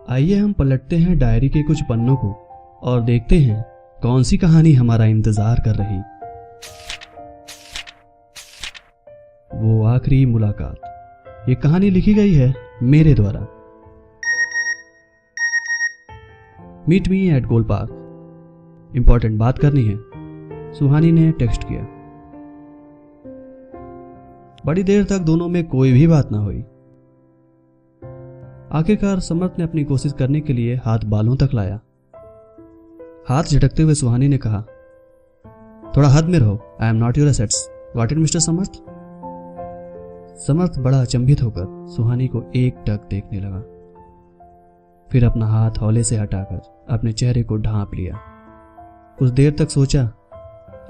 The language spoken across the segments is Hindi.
आइए हम पलटते हैं डायरी के कुछ पन्नों को और देखते हैं कौन सी कहानी हमारा इंतजार कर रही। वो आखिरी मुलाकात। ये कहानी लिखी गई है मेरे द्वारा। Meet me at Gol park. Important बात करनी है, सुहानी ने टेक्स्ट किया। बड़ी देर तक दोनों में कोई भी बात ना हुई। आखिरकार समर्थ ने अपनी कोशिश करने के लिए हाथ बालों तक लाया। हाथ झटकते हुए सुहानी ने कहा, थोड़ा हद में रहो, I am not your assets, got it mister Samarth. Samarth बड़ा अचंभित होकर सुहानी को एकटक देखने लगा, फिर अपना हाथ हौले से हटाकर अपने चेहरे को ढांप लिया। कुछ देर तक सोचा।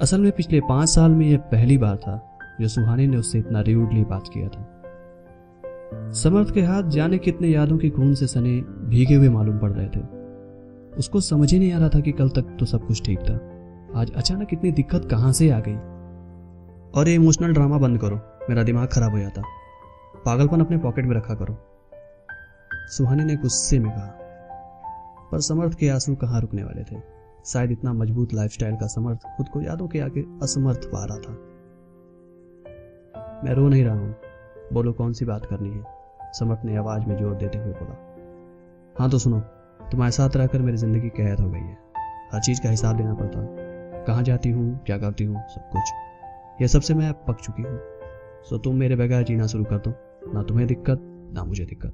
असल में पिछले 5 साल में यह पहली बार था जो सुहानी ने उससे इतना र्यूडली बात किया था। समर्थ के हाथ जाने कितने यादों की खून से सने भीगे हुए मालूम पड़ रहे थे। उसको समझ ही नहीं आ रहा था कि कल तक तो सब कुछ ठीक था, आज अचानक इतनी दिक्कत कहां से आ गई। और ये इमोशनल ड्रामा बंद करो, मेरा दिमाग खराब हो जाता। पागलपन अपने पॉकेट में रखा करो, सुहानी ने गुस्से में कहा। पर समर्थ के आंसू कहां रुकने वाले थे। शायद इतना मजबूत लाइफस्टाइल का समर्थ खुद को यादों के आगे असमर्थ पा रहा था। मैं रो नहीं रहा हूं, बोलो कौन सी बात करनी है, समर्थ ने आवाज में जोर देते हुए बोला। हाँ तो सुनो, तुम्हारे साथ रहकर मेरी जिंदगी कैद हो गई है। हर चीज का हिसाब लेना पड़ता है, कहाँ जाती हूँ, क्या करती हूँ, सब कुछ। ये सबसे मैं पक चुकी हूँ। सो तुम मेरे बगैर जीना शुरू कर दो, ना तुम्हें दिक्कत ना मुझे दिक्कत।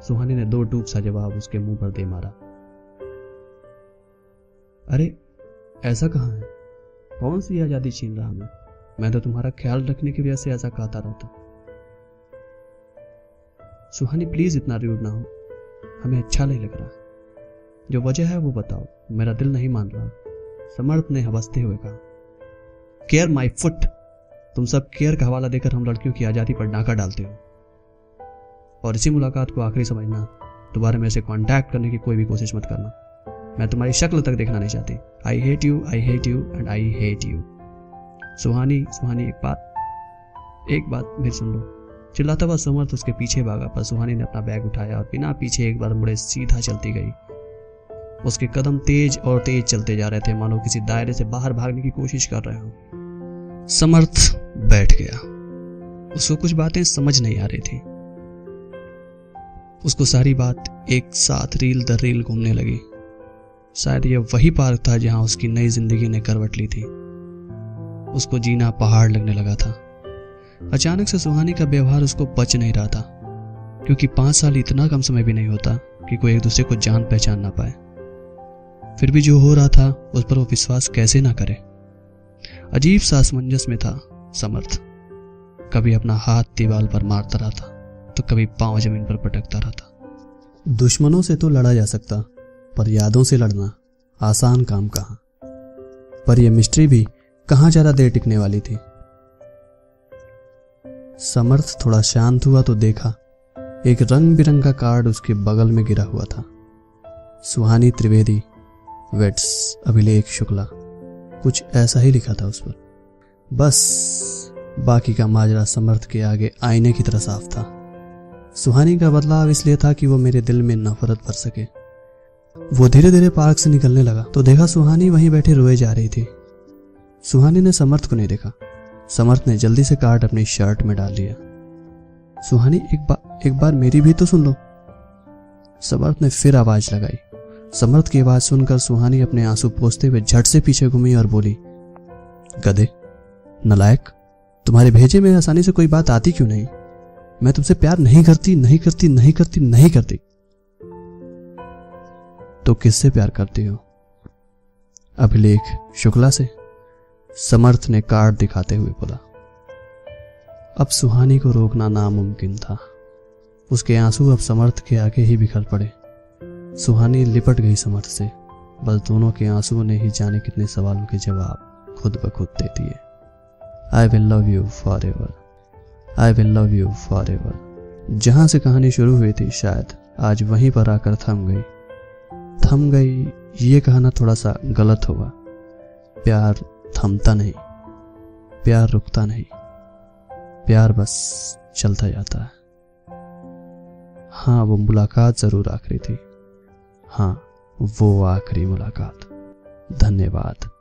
सुहानी ने 2 टूक सा जवाब उसके मुंह पर दे मारा। अरे ऐसा कहाँ है, कौन सी आजादी छीन रहा मैं तो तुम्हारा ख्याल रखने की वजह से ऐसा कहता रहता। सुहानी प्लीज इतना रूड ना हो, हमें अच्छा नहीं लग रहा। जो वजह है वो बताओ, मेरा दिल नहीं मान रहा, समर्थ ने हंसते हुए कहा। केयर माई फुट, तुम सब केयर का हवाला देकर हम लड़कियों की आजादी पर डाका डालते हो। और इसी मुलाकात को आखिरी समझना, दोबारा मेरे से कांटेक्ट करने की कोई भी कोशिश मत करना। मैं तुम्हारी शक्ल तक देखना नहीं चाहती। I hate you and I hate you. Suhani एक बात फिर सुन लो। चिल्लाता हुआ समर्थ उसके पीछे भागा, पर सुहानी ने अपना बैग उठाया और बिना पीछे एक बार मुड़े सीधा चलती गई। उसके कदम तेज और तेज चलते जा रहे थे, मानो किसी दायरे से बाहर भागने की कोशिश कर रहे हो। समर्थ बैठ गया। उसको कुछ बातें समझ नहीं आ रही थी। उसको सारी बात एक साथ रील दर रील घूमने लगी। शायद यह वही पार्क था जहां उसकी नई जिंदगी ने करवट ली थी। उसको जीना पहाड़ लगने लगा था। अचानक से सुहानी का व्यवहार उसको बच नहीं रहा था, क्योंकि 5 साल इतना कम समय भी नहीं होता कि कोई एक दूसरे को जान पहचान ना पाए। फिर भी जो हो रहा था उस पर वो विश्वास कैसे ना करे। अजीब सा असमंजस में था समर्थ। कभी अपना हाथ दीवार पर मारता रहा था तो कभी पांव जमीन पर पटकता रहा था। दुश्मनों से तो लड़ा जा सकता, पर यादों से लड़ना आसान काम कहाँ। पर यह मिस्ट्री भी कहाँ ज्यादा देर टिकने वाली थी। समर्थ थोड़ा शांत हुआ तो देखा एक रंग बिरंगा कार्ड उसके बगल में गिरा हुआ था। सुहानी त्रिवेदी वेट्स अभिलेख शुक्ला, कुछ ऐसा ही लिखा था उस पर। बस बाकी का माजरा समर्थ के आगे आईने की तरह साफ था। सुहानी का बदलाव इसलिए था कि वो मेरे दिल में नफरत भर सके। वो धीरे धीरे पार्क से निकलने लगा तो देखा सुहानी वहीं बैठे रोए जा रही थी। सुहानी ने समर्थ को नहीं देखा। समर्थ ने जल्दी से कार्ड अपनी शर्ट में डाल लिया। सुहानी एक बार मेरी भी तो सुन लो, समर्थ ने फिर आवाज लगाई। समर्थ की आवाज सुनकर सुहानी अपने आंसू पोंछते हुए झट से पीछे घूमी और बोली, गधे, नालायक, तुम्हारे भेजे में आसानी से कोई बात आती क्यों नहीं? मैं तुमसे प्यार नहीं करती। तो किससे प्यार करती हो? अभिलेख शुक्ला से, समर्थ ने कार्ड दिखाते हुए बोला। अब सुहानी को रोकना नामुमकिन था। उसके आंसू अब समर्थ के आगे ही बिखर पड़े। सुहानी लिपट गई समर्थ से। बस दोनों के आंसुओं ने ही जाने कितने सवालों के जवाब खुद ब खुद दे दिए। I will love you for ever, I will love you for ever. जहां से कहानी शुरू हुई थी शायद आज वहीं पर आकर थम गई। ये कहना थोड़ा सा गलत होगा। प्यार थमता नहीं, प्यार रुकता नहीं, प्यार बस चलता जाता है। हाँ, वो मुलाकात जरूर आखिरी थी। हाँ, वो आखिरी मुलाकात। धन्यवाद।